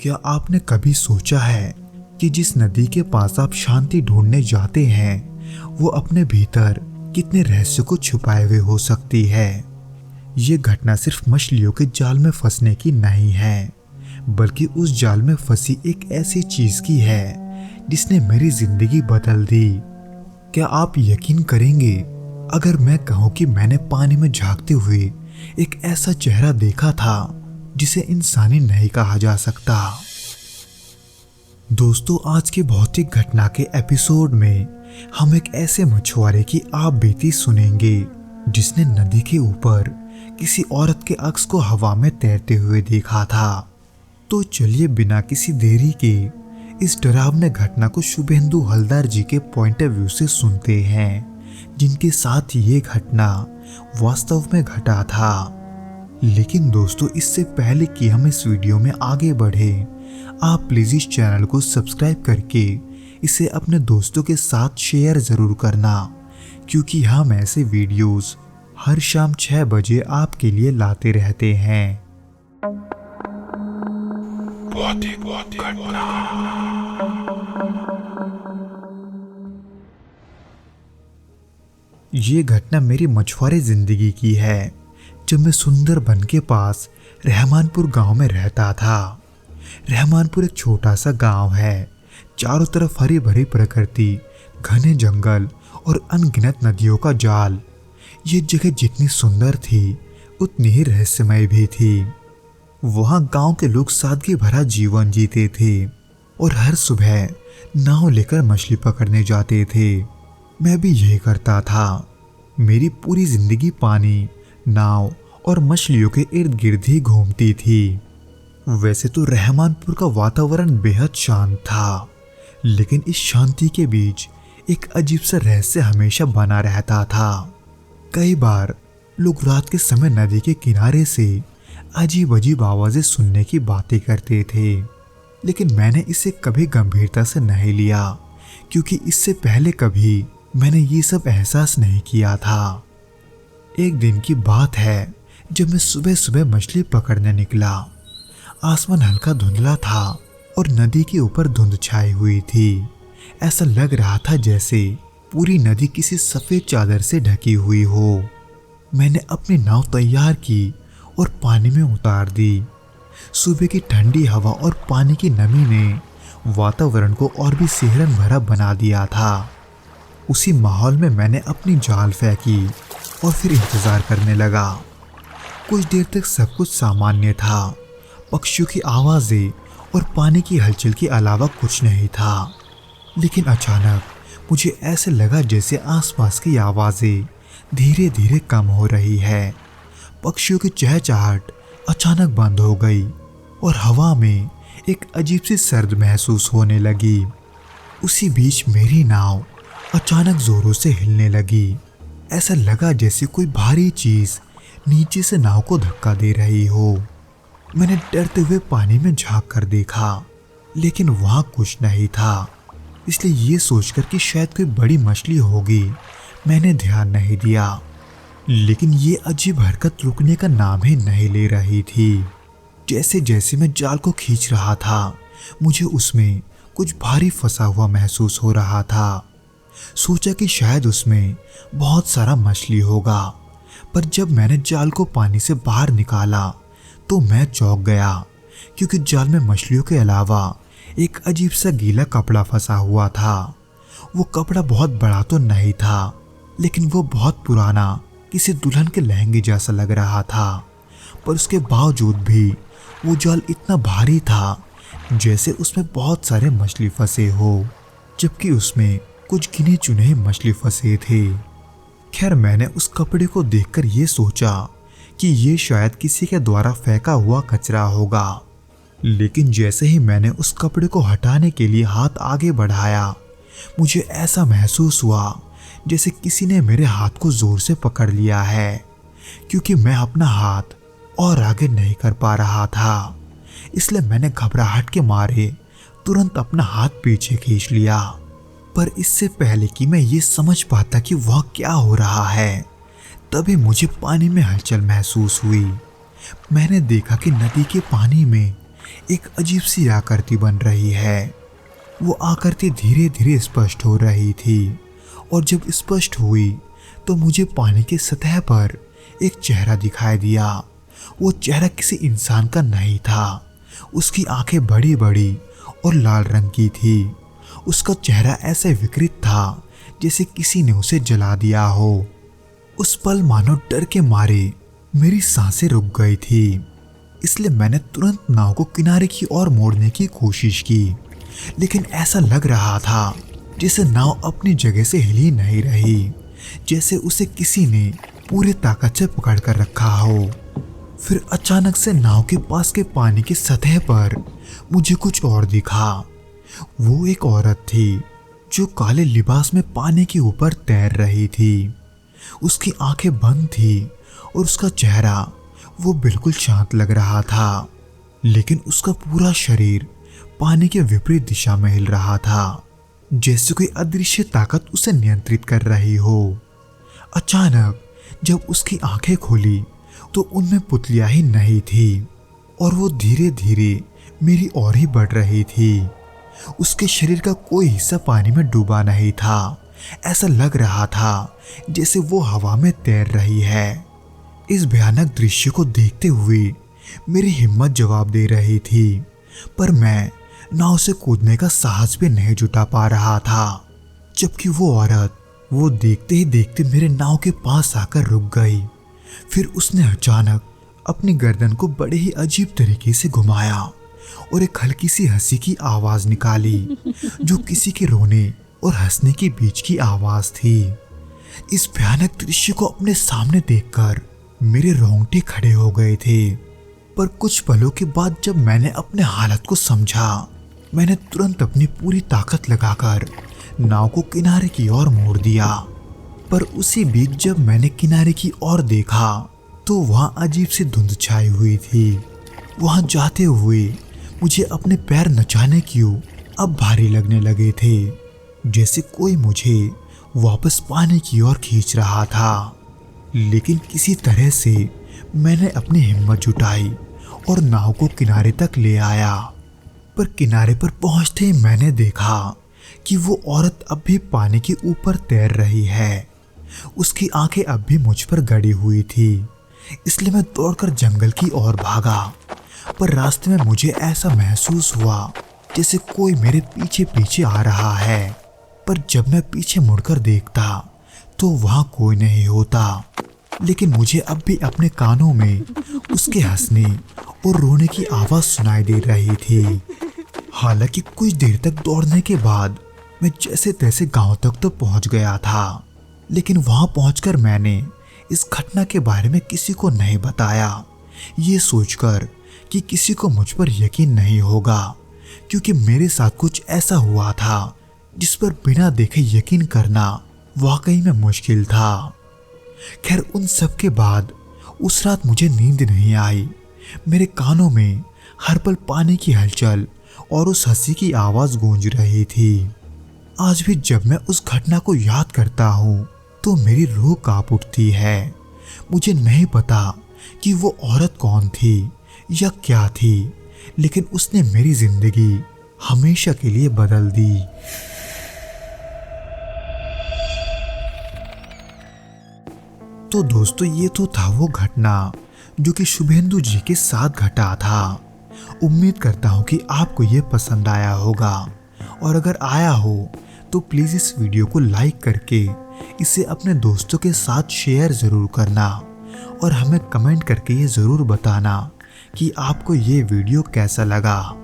क्या आपने कभी सोचा है कि जिस नदी के पास आप शांति ढूंढने जाते हैं वो अपने भीतर कितने रहस्य को छुपाए हुए हो सकती है। ये घटना सिर्फ मछलियों के जाल में फंसने की नहीं है, बल्कि उस जाल में फंसी एक ऐसी चीज की है जिसने मेरी जिंदगी बदल दी। क्या आप यकीन करेंगे अगर मैं कहूँ कि मैंने पानी में झांकते हुए एक ऐसा चेहरा देखा था जिसे इंसानी नहीं कहा जा सकता। दोस्तों, आज के भौतिक घटना के एपिसोड में हम एक ऐसे मछुआरे की आप बीती सुनेंगे जिसने नदी के ऊपर किसी औरत के अक्स को हवा में तैरते हुए देखा था। तो चलिए बिना किसी देरी के इस डरावने घटना को शुभेंदु हलदर जी के पॉइंट ऑफ व्यू से सुनते हैं, जिनके साथ ये घटना वास्तव में घटा था। लेकिन दोस्तों, इससे पहले कि हम इस वीडियो में आगे बढ़े, आप प्लीज इस चैनल को सब्सक्राइब करके इसे अपने दोस्तों के साथ शेयर जरूर करना, क्योंकि हम ऐसे वीडियोस हर शाम 6 बजे आपके लिए लाते रहते हैं। ये घटना मेरी मछुआरे जिंदगी की है, जब मैं सुंदरबन के पास रहमानपुर गांव में रहता था। रहमानपुर एक छोटा सा गांव है, चारों तरफ हरी भरी प्रकृति, घने जंगल और अनगिनत नदियों का जाल। ये जगह जितनी सुंदर थी उतनी ही रहस्यमय भी थी। वहां गांव के लोग सादगी भरा जीवन जीते थे और हर सुबह नाव लेकर मछली पकड़ने जाते थे। मैं भी यही करता था। मेरी पूरी जिंदगी पानी, नाव और मछलियों के इर्द गिर्द ही घूमती थी। वैसे तो रहमानपुर का वातावरण बेहद शांत था, लेकिन इस शांति के बीच एक अजीब सा रहस्य हमेशा बना रहता था। कई बार लोग रात के समय नदी के किनारे से अजीब अजीब आवाजें सुनने की बातें करते थे, लेकिन मैंने इसे कभी गंभीरता से नहीं लिया, क्योंकि इससे पहले कभी मैंने ये सब एहसास नहीं किया था। एक दिन की बात है जब मैं सुबह सुबह मछली पकड़ने निकला। आसमान हल्का धुंधला था और नदी के ऊपर धुंध छाई हुई थी। ऐसा लग रहा था जैसे पूरी नदी किसी सफेद चादर से ढकी हुई हो। मैंने अपनी नाव तैयार की और पानी में उतार दी। सुबह की ठंडी हवा और पानी की नमी ने वातावरण को और भी सिहरन भरा बना दिया था। उसी माहौल में मैंने अपनी जाल फेंकी और फिर इंतजार करने लगा। कुछ देर तक सब कुछ सामान्य था। पक्षियों की आवाजें और पानी की हलचल के अलावा कुछ नहीं था। लेकिन अचानक मुझे ऐसे लगा जैसे आसपास की आवाजें धीरे धीरे कम हो रही है। पक्षियों की चहचहाट अचानक बंद हो गई और हवा में एक अजीब सी सर्द महसूस होने लगी। उसी बीच मेरी नाव अचानक जोरों से हिलने लगी। ऐसा लगा जैसे कोई भारी चीज नीचे से नाव को धक्का दे रही हो। मैंने डरते हुए पानी में झांक कर देखा, लेकिन वहां कुछ नहीं था। इसलिए ये सोचकर कि शायद कोई बड़ी मछली होगी, मैंने ध्यान नहीं दिया। लेकिन ये अजीब हरकत रुकने का नाम ही नहीं ले रही थी। जैसे जैसे मैं जाल को खींच रहा था, मुझे उसमें कुछ भारी फंसा हुआ महसूस हो रहा था। सोचा कि शायद उसमें बहुत सारा मछली होगा, पर जब मैंने जाल को पानी से बाहर निकाला तो मैं चौंक गया, क्योंकि जाल में मछलियों के अलावा एक अजीब सा गीला कपड़ा फंसा हुआ था। वो कपड़ा बहुत बड़ा तो नहीं था, लेकिन वो बहुत पुराना, किसी दुल्हन के लहंगे जैसा लग रहा था। पर उसके बावजूद भी वो जाल इतना भारी था जैसे उसमें बहुत सारे मछली फंसे हो, जबकि उसमें कुछ गिने चुने ही मछली फंसे थे। खैर, मैंने उस कपड़े को देखकर ये सोचा कि ये शायद किसी के द्वारा फेंका हुआ कचरा होगा। लेकिन जैसे ही मैंने उस कपड़े को हटाने के लिए हाथ आगे बढ़ाया, मुझे ऐसा महसूस हुआ जैसे किसी ने मेरे हाथ को जोर से पकड़ लिया है, क्योंकि मैं अपना हाथ और आगे नहीं कर पा रहा था। इसलिए मैंने घबराहट के मारे तुरंत अपना हाथ पीछे खींच लिया। पर इससे पहले कि मैं ये समझ पाता कि वह क्या हो रहा है, तभी मुझे पानी में हलचल महसूस हुई। मैंने देखा कि नदी के पानी में एक अजीब सी आकृति बन रही है। वो आकृति धीरे धीरे स्पष्ट हो रही थी और जब स्पष्ट हुई तो मुझे पानी की सतह पर एक चेहरा दिखाई दिया। वो चेहरा किसी इंसान का नहीं था। उसकी आंखें बड़ी बड़ी और लाल रंग की थी। उसका चेहरा ऐसे विकृत था जैसे किसी ने उसे जला दिया हो। उस पल मानो डर के मारे मेरी सांसें रुक गई थी, इसलिए मैंने तुरंत नाव को किनारे की ओर मोड़ने की कोशिश की, लेकिन ऐसा लग रहा था जैसे नाव अपनी जगह से हिली नहीं रही, जैसे उसे किसी ने पूरी ताकत से पकड़ कर रखा हो। फिर अचानक से नाव के पास के पानी की सतह पर मुझे कुछ और दिखा। वो एक औरत थी जो काले लिबास में पानी के ऊपर तैर रही थी। उसकी आंखें बंद थी और उसका चेहरा वो बिल्कुल शांत लग रहा था, लेकिन उसका पूरा शरीर पानी के विपरीत दिशा में हिल रहा था, जैसे कोई अदृश्य ताकत उसे नियंत्रित कर रही हो। अचानक जब उसकी आंखें खोली तो उनमें पुतलियां ही नहीं थी और वो धीरे धीरे मेरी ओर ही बढ़ रही थी। उसके शरीर का कोई हिस्सा पानी में डूबा नहीं था। ऐसा लग रहा था जैसे वो हवा में तैर रही है। इस भयानक दृश्य को देखते हुए मेरी हिम्मत जवाब दे रही थी, पर मैं नाव से कूदने का साहस भी नहीं जुटा पा रहा था, जबकि वो औरत वो देखते ही देखते मेरे नाव के पास आकर रुक गई। फिर उसने अचानक अपनी गर्दन को बड़े ही अजीब तरीके से घुमाया और एक हल्की सी हंसी की आवाज निकाली, जो किसी के रोने और हंसने के बीच की आवाज थी। इस भयानक दृश्य को अपने सामने देखकर मेरे रोंगटे खड़े हो गए थे, पर कुछ पलों के बाद जब मैंने अपने हालत को समझा, मैंने तुरंत अपनी पूरी ताकत लगाकर नाव को किनारे की ओर मोड़ दिया। पर उसी बीच जब मैंने किनारे की ओर देखा तो वहां अजीब सी धुंध छाई हुई थी। वहां जाते हुए मुझे अपने पैर नचाने क्यों अब भारी लगने लगे थे, जैसे कोई मुझे वापस पानी की ओर खींच रहा था। लेकिन किसी तरह से मैंने अपनी हिम्मत जुटाई और नाव को किनारे तक ले आया। पर किनारे पर पहुंचते ही मैंने देखा कि वो औरत अब भी पानी के ऊपर तैर रही है। उसकी आंखें अब भी मुझ पर गड़ी हुई थी, इसलिए मैं दौड़कर जंगल की ओर भागा। पर रास्ते में मुझे ऐसा महसूस हुआ जैसे कोई मेरे पीछे पीछे आ रहा है। पर जब मैं पीछे मुड़कर देखता तो वहां कोई नहीं होता, लेकिन मुझे अब भी अपने कानों में उसके हंसने और रोने की आवाज सुनाई दे रही थी। हालांकि कुछ देर तक दौड़ने के बाद मैं जैसे तैसे गांव तक तो पहुंच गया था, लेकिन वहां पहुंचकर मैंने इस घटना के बारे में किसी को नहीं बताया, ये सोचकर कि किसी को मुझ पर यकीन नहीं होगा, क्योंकि मेरे साथ कुछ ऐसा हुआ था जिस पर बिना देखे यकीन करना वाकई में मुश्किल था। खैर, उन सब के बाद उस रात मुझे नींद नहीं आई। मेरे कानों में हर पल पानी की हलचल और उस हंसी की आवाज गूंज रही थी। आज भी जब मैं उस घटना को याद करता हूँ तो मेरी रूह कांप उठती है। मुझे नहीं पता कि वो औरत कौन थी या क्या थी, लेकिन उसने मेरी जिंदगी हमेशा के लिए बदल दी। तो दोस्तों, ये तो था वो घटना जो कि शुभेंदु जी के साथ घटा था। उम्मीद करता हूँ कि आपको ये पसंद आया होगा, और अगर आया हो तो प्लीज़ इस वीडियो को लाइक करके इसे अपने दोस्तों के साथ शेयर ज़रूर करना, और हमें कमेंट करके ये ज़रूर बताना कि आपको ये वीडियो कैसा लगा।